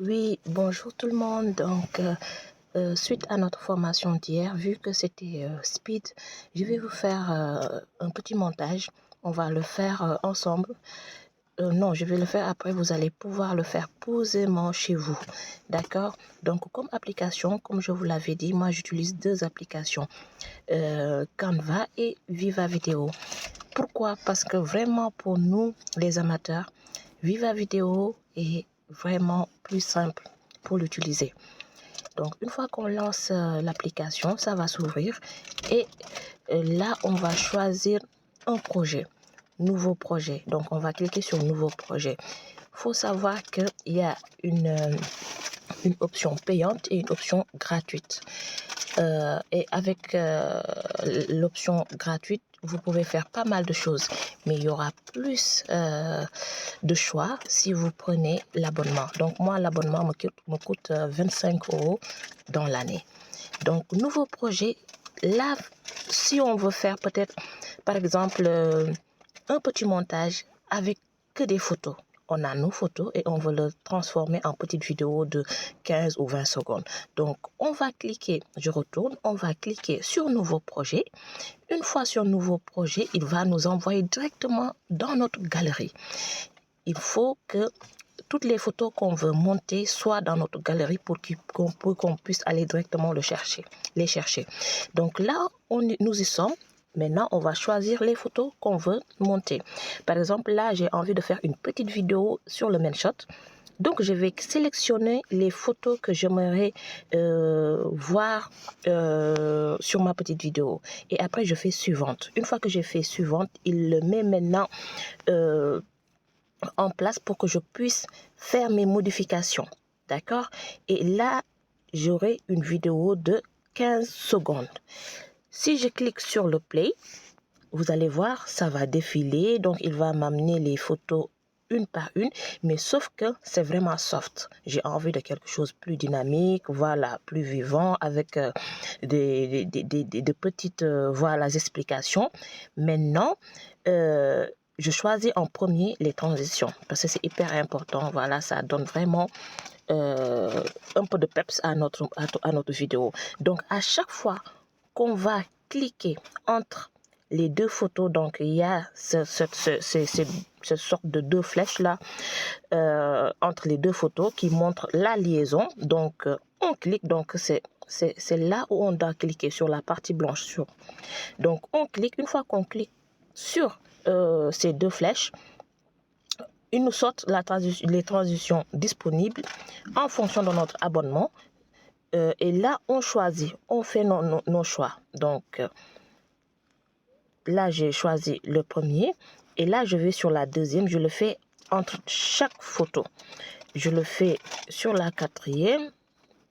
Oui, bonjour tout le monde. Donc, suite à notre formation d'hier, vu que c'était speed, je vais vous faire un petit montage. On va le faire ensemble. Non, je vais le faire après. Vous allez pouvoir le faire posément chez vous. D'accord? Donc, comme application, comme je vous l'avais dit, moi j'utilise deux applications, Canva et Viva Video. Pourquoi? Parce que vraiment pour nous, les amateurs, Viva Video est vraiment plus simple pour l'utiliser. Donc, une fois qu'on lance l'application, ça va s'ouvrir et là, on va choisir un projet, nouveau projet. Donc, on va cliquer sur nouveau projet. Il faut savoir qu'il y a une option payante et une option gratuite. Et avec l'option gratuite, vous pouvez faire pas mal de choses, mais il y aura plus de choix si vous prenez l'abonnement. Donc moi, l'abonnement me coûte 25 € dans l'année. Donc, nouveau projet, là, si on veut faire peut-être, par exemple, un petit montage avec que des photos. On a nos photos et on veut le transformer en petite vidéo de 15 ou 20 secondes. Donc, on va cliquer, je retourne, on va cliquer sur nouveau projet. Une fois sur nouveau projet, il va nous envoyer directement dans notre galerie. Il faut que toutes les photos qu'on veut monter soient dans notre galerie pour qu'on puisse aller directement les chercher. Donc là, nous y sommes. Maintenant, on va choisir les photos qu'on veut monter. Par exemple, là, j'ai envie de faire une petite vidéo sur le main shot. Donc, je vais sélectionner les photos que j'aimerais voir sur ma petite vidéo. Et après, je fais suivante. Une fois que j'ai fait suivante, il le met maintenant en place pour que je puisse faire mes modifications. D'accord? Et là, j'aurai une vidéo de 15 secondes. Si je clique sur le play, vous allez voir, ça va défiler. Donc, il va m'amener les photos une par une, mais sauf que c'est vraiment soft. J'ai envie de quelque chose de plus dynamique, voilà, plus vivant, avec des petites voilà, explications. Maintenant, je choisis en premier les transitions parce que c'est hyper important. Voilà, ça donne vraiment un peu de peps à notre vidéo. Donc, à chaque fois qu'on va cliquer entre les deux photos, donc il y a cette sorte de deux flèches là entre les deux photos qui montrent la liaison. Donc, on clique, donc c'est là où on doit cliquer sur la partie blanche. Donc, on clique. Une fois qu'on clique sur ces deux flèches, il nous sort les transitions disponibles en fonction de notre abonnement. Et là, on choisit, on fait nos choix. Donc, là, j'ai choisi le premier. Et là, je vais sur la deuxième. Je le fais entre chaque photo. Je le fais sur la quatrième.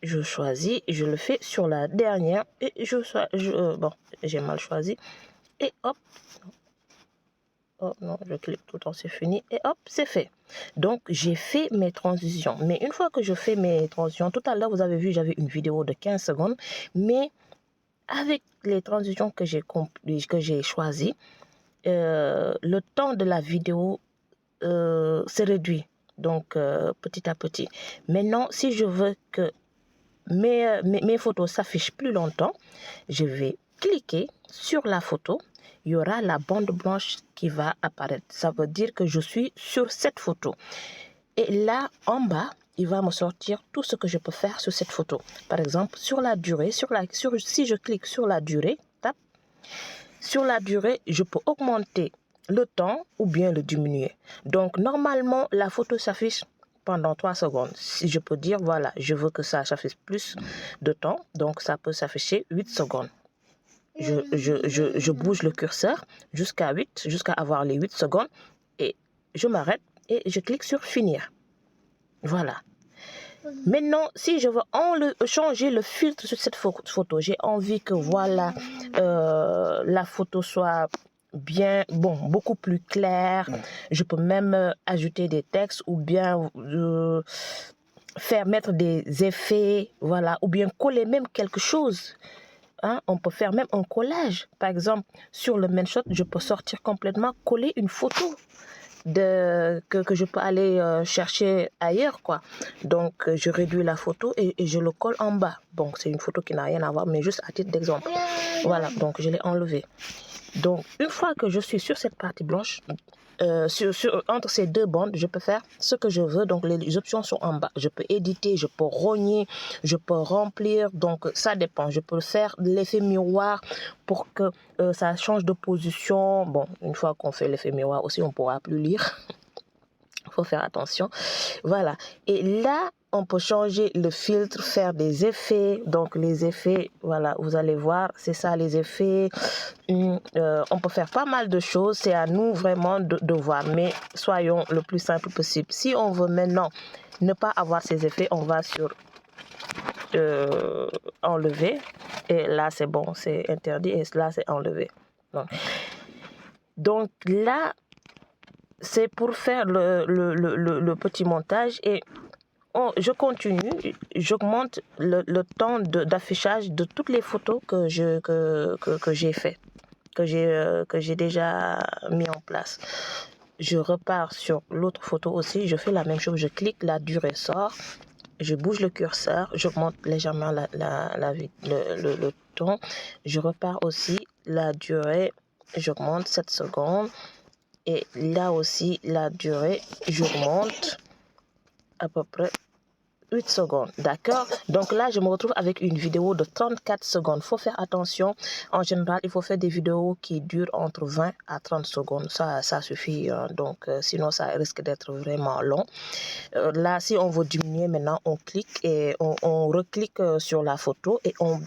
Je choisis. Je le fais sur la dernière. Et bon, j'ai mal choisi. Et hop. Oh non, je clique tout le temps, c'est fini. Et hop, c'est fait. Donc, j'ai fait mes transitions. Mais une fois que je fais mes transitions, tout à l'heure, vous avez vu, j'avais une vidéo de 15 secondes. Mais avec les transitions que j'ai choisies, le temps de la vidéo s'est réduit. Donc, petit à petit. Maintenant, si je veux que mes photos s'affichent plus longtemps, je vais cliquer sur la photo. Il y aura la bande blanche qui va apparaître. Ça veut dire que je suis sur cette photo. Et là, en bas, il va me sortir tout ce que je peux faire sur cette photo. Par exemple, sur la durée, si je clique sur la durée, sur la durée, je peux augmenter le temps ou bien le diminuer. Donc, normalement, la photo s'affiche pendant 3 secondes. Si je peux dire, voilà, je veux que ça s'affiche plus de temps, donc ça peut s'afficher 8 secondes. Je bouge le curseur jusqu'à avoir les 8 secondes et je m'arrête et je clique sur finir. Voilà. Maintenant, si je veux changer le filtre sur cette photo, j'ai envie que voilà, la photo soit beaucoup plus claire. Je peux même ajouter des textes ou bien mettre des effets, voilà, ou bien coller même quelque chose. Hein, on peut faire même un collage. Par exemple, sur le main shot, je peux sortir complètement, coller une photo. que je peux aller chercher ailleurs, quoi. Donc, je réduis la photo et je le colle en bas. Donc, c'est une photo qui n'a rien à voir, mais juste à titre d'exemple. Voilà, donc je l'ai enlevé. Donc, une fois que je suis sur cette partie blanche, entre ces deux bandes, je peux faire ce que je veux. Donc, les options sont en bas. Je peux éditer, je peux rogner, je peux remplir. Donc, ça dépend. Je peux faire l'effet miroir pour que ça change de position. Bon, une fois qu'on fait l'effet miroir aussi, on ne pourra plus lire. Il faut faire attention. Voilà. Et là, on peut changer le filtre, faire des effets. Donc, les effets, voilà, vous allez voir, c'est ça les effets. On peut faire pas mal de choses. C'est à nous vraiment de voir. Mais soyons le plus simple possible. Si on veut maintenant ne pas avoir ces effets, on va sur enlever. Et là, c'est bon, c'est interdit. Et là, c'est enlevé. Donc là, c'est pour faire le petit montage et je continue, j'augmente le temps d'affichage de toutes les photos que j'ai fait, que j'ai déjà mis en place. Je repars sur l'autre photo aussi, je fais la même chose, je clique, la durée sort, je bouge le curseur, j'augmente légèrement le temps, je repars aussi, la durée, j'augmente 7 secondes. Et là aussi, la durée, j'augmente à peu près 8 secondes. D'accord? Donc là, je me retrouve avec une vidéo de 34 secondes. Il faut faire attention. En général, il faut faire des vidéos qui durent entre 20 à 30 secondes. Ça suffit. Donc, sinon, ça risque d'être vraiment long. Là, si on veut diminuer maintenant, on clique et on reclique sur la photo et on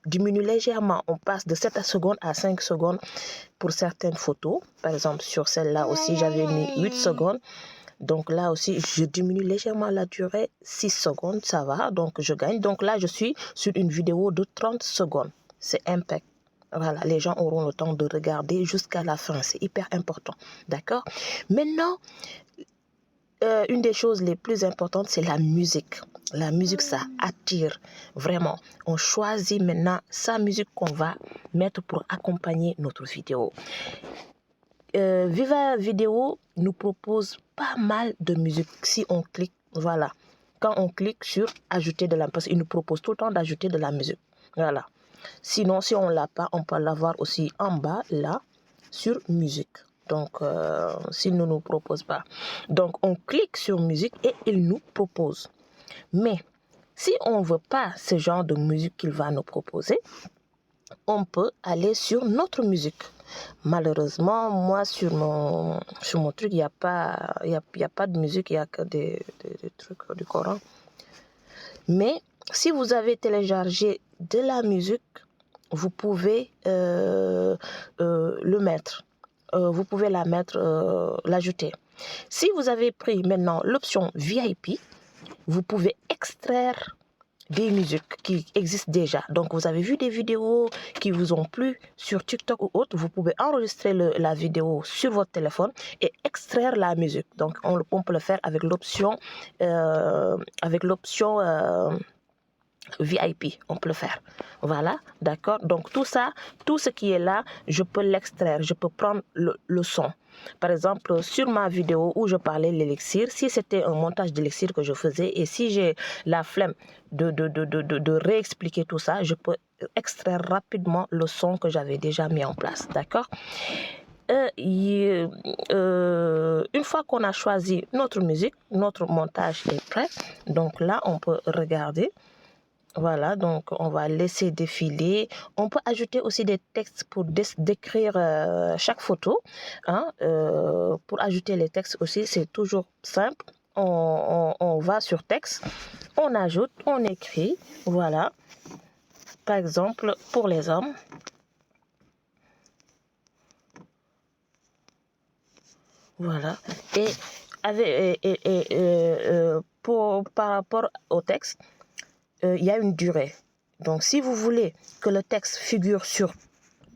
diminue légèrement. On passe de 7 secondes à 5 secondes pour certaines photos. Par exemple, sur celle-là aussi, j'avais mis 8 secondes. Donc là aussi, je diminue légèrement la durée. 6 secondes, ça va. Donc, je gagne. Donc là, je suis sur une vidéo de 30 secondes. C'est impeccable. Voilà, les gens auront le temps de regarder jusqu'à la fin. C'est hyper important. D'accord? Maintenant, une des choses les plus importantes, c'est la musique. La musique, ça attire vraiment. On choisit maintenant sa musique qu'on va mettre pour accompagner notre vidéo. Viva Vidéo nous propose pas mal de musique. Si on clique, voilà. Quand on clique sur ajouter de la musique, parce qu'il nous propose tout le temps d'ajouter de la musique. Voilà. Sinon, si on ne l'a pas, on peut l'avoir aussi en bas, là, sur musique. Donc, s'il ne nous propose pas. Donc, on clique sur musique et il nous propose. Mais, si on ne veut pas ce genre de musique qu'il va nous proposer, on peut aller sur notre musique. Malheureusement, moi, sur mon truc, il n'y a pas de musique, il n'y a que des trucs du Coran. Mais, si vous avez téléchargé de la musique, vous pouvez le mettre. Vous pouvez la mettre, l'ajouter. Si vous avez pris maintenant l'option VIP, vous pouvez extraire des musiques qui existent déjà. Donc, vous avez vu des vidéos qui vous ont plu sur TikTok ou autre, vous pouvez enregistrer la vidéo sur votre téléphone et extraire la musique. Donc, on peut le faire avec l'option VIP, on peut le faire. Voilà, d'accord. Donc, tout ça, tout ce qui est là, je peux l'extraire. Je peux prendre le son. Par exemple, sur ma vidéo où je parlais de l'élixir, si c'était un montage d'élixir que je faisais et si j'ai la flemme de réexpliquer tout ça, je peux extraire rapidement le son que j'avais déjà mis en place. D'accord? Une fois qu'on a choisi notre musique, notre montage est prêt. Donc là, on peut regarder. Voilà, donc on va laisser défiler. On peut ajouter aussi des textes pour décrire chaque photo. Hein. Pour ajouter les textes aussi, c'est toujours simple. On va sur texte, on ajoute, on écrit. Voilà. Par exemple, pour les hommes. Voilà. Et par rapport au texte, il y a une durée. Donc, si vous voulez que le texte figure sur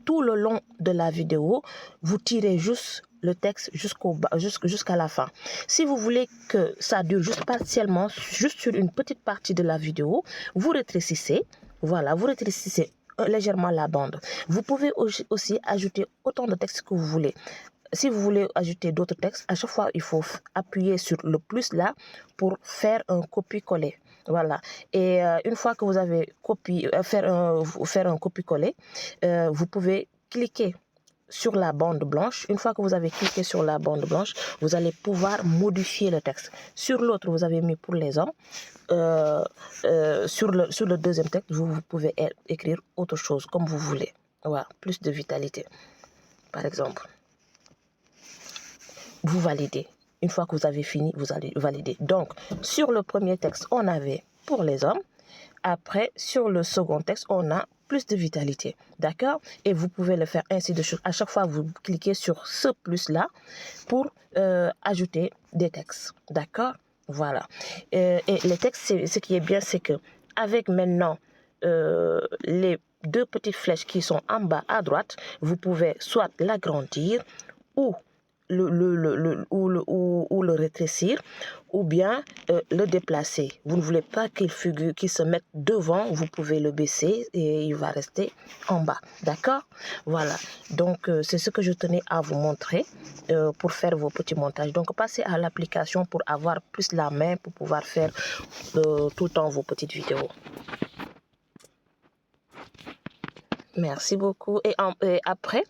tout le long de la vidéo, vous tirez juste le texte jusqu'à la fin. Si vous voulez que ça dure juste partiellement, juste sur une petite partie de la vidéo, vous rétrécissez. Voilà, vous rétrécissez légèrement la bande. Vous pouvez aussi ajouter autant de texte que vous voulez. si vous voulez ajouter d'autres textes, à chaque fois, il faut appuyer sur le plus là pour faire un copier-coller. Voilà. Et une fois que vous avez faire un copier-coller, vous pouvez cliquer sur la bande blanche. Une fois que vous avez cliqué sur la bande blanche, vous allez pouvoir modifier le texte. Sur l'autre, vous avez mis pour les hommes. Sur le deuxième texte, vous pouvez écrire autre chose comme vous voulez. Voilà, plus de vitalité. Par exemple, vous validez. Une fois que vous avez fini, vous allez valider. Donc, sur le premier texte, on avait pour les hommes. Après, sur le second texte, on a plus de vitalité. D'accord? Et vous pouvez le faire ainsi de suite. À chaque fois, vous cliquez sur ce plus-là pour ajouter des textes. D'accord? Voilà. Et les textes, ce qui est bien, c'est que avec maintenant les deux petites flèches qui sont en bas à droite, vous pouvez soit l'agrandir ou le rétrécir ou bien le déplacer. Vous ne voulez pas qu'il se mette devant, vous pouvez le baisser et il va rester en bas. D'accord? Voilà. Donc, c'est ce que je tenais à vous montrer pour faire vos petits montages. Donc, passez à l'application pour avoir plus la main pour pouvoir faire tout le temps vos petites vidéos. Merci beaucoup. Et après,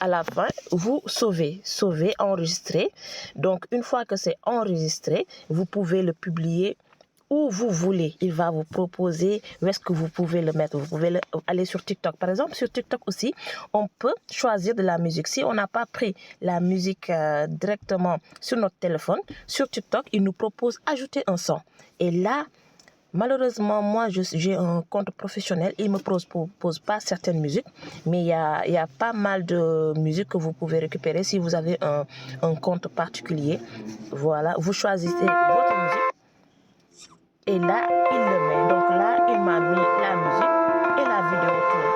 à la fin, vous sauvez, enregistrer. Donc, une fois que c'est enregistré, vous pouvez le publier où vous voulez. Il va vous proposer où est-ce que vous pouvez le mettre. Vous pouvez aller sur TikTok. Par exemple, sur TikTok aussi, on peut choisir de la musique. Si on n'a pas pris la musique directement sur notre téléphone, sur TikTok, il nous propose ajouter un son. Et là, malheureusement, moi, j'ai un compte professionnel. Il ne me propose pas certaines musiques, mais il y a pas mal de musiques que vous pouvez récupérer si vous avez un compte particulier. Voilà, vous choisissez votre musique et là, il le met. Donc là, il m'a mis la musique et la vidéo tourne.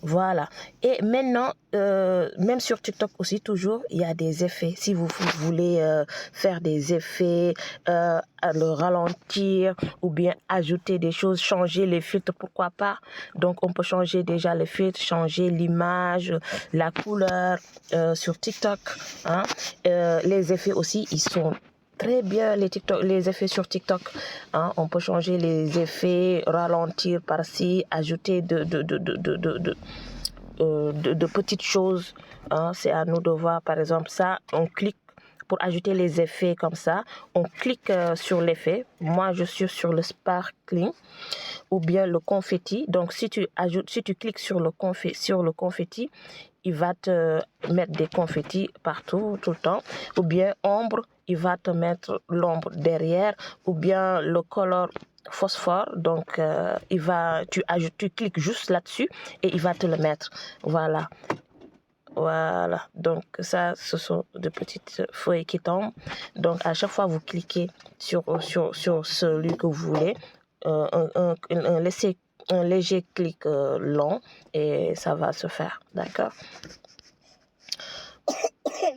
Voilà. Et maintenant, même sur TikTok aussi, toujours, il y a des effets. Si vous voulez faire des effets, le ralentir ou bien ajouter des choses, changer les filtres, pourquoi pas. Donc, on peut changer déjà les filtres, changer l'image, la couleur sur TikTok. Hein. Les effets aussi, ils sont très bien, les effets sur TikTok. Hein. On peut changer les effets, ralentir par-ci, ajouter de petites choses. Hein. C'est à nous de voir. Par exemple, ça, on clique pour ajouter les effets comme ça. On clique sur l'effet. Moi, je suis sur le sparkling ou bien le confetti. Donc, si tu cliques sur le confetti, il va te mettre des confettis partout, tout le temps. Ou bien ombre, il va te mettre l'ombre derrière. Ou bien le color phosphore, donc tu cliques juste là-dessus et il va te le mettre. Voilà. Donc ça, ce sont de petites feuilles qui tombent. Donc à chaque fois, vous cliquez sur celui que vous voulez. Un léger clic long et ça va se faire. D'accord?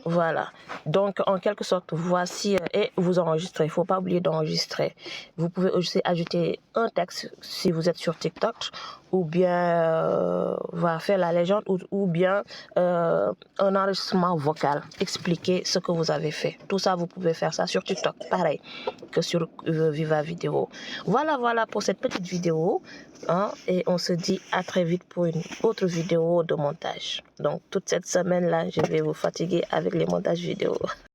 Voilà. Donc, en quelque sorte, voici, et vous enregistrez. Il ne faut pas oublier d'enregistrer. Vous pouvez aussi ajouter un texte si vous êtes sur TikTok ou bien faire la légende ou bien un enregistrement vocal. Expliquer ce que vous avez fait. Tout ça, vous pouvez faire ça sur TikTok. Pareil que sur Viva Vidéo. Voilà pour cette petite vidéo. Hein, et on se dit à très vite pour une autre vidéo de montage. Donc toute cette semaine-là, je vais vous fatiguer avec les montages vidéo.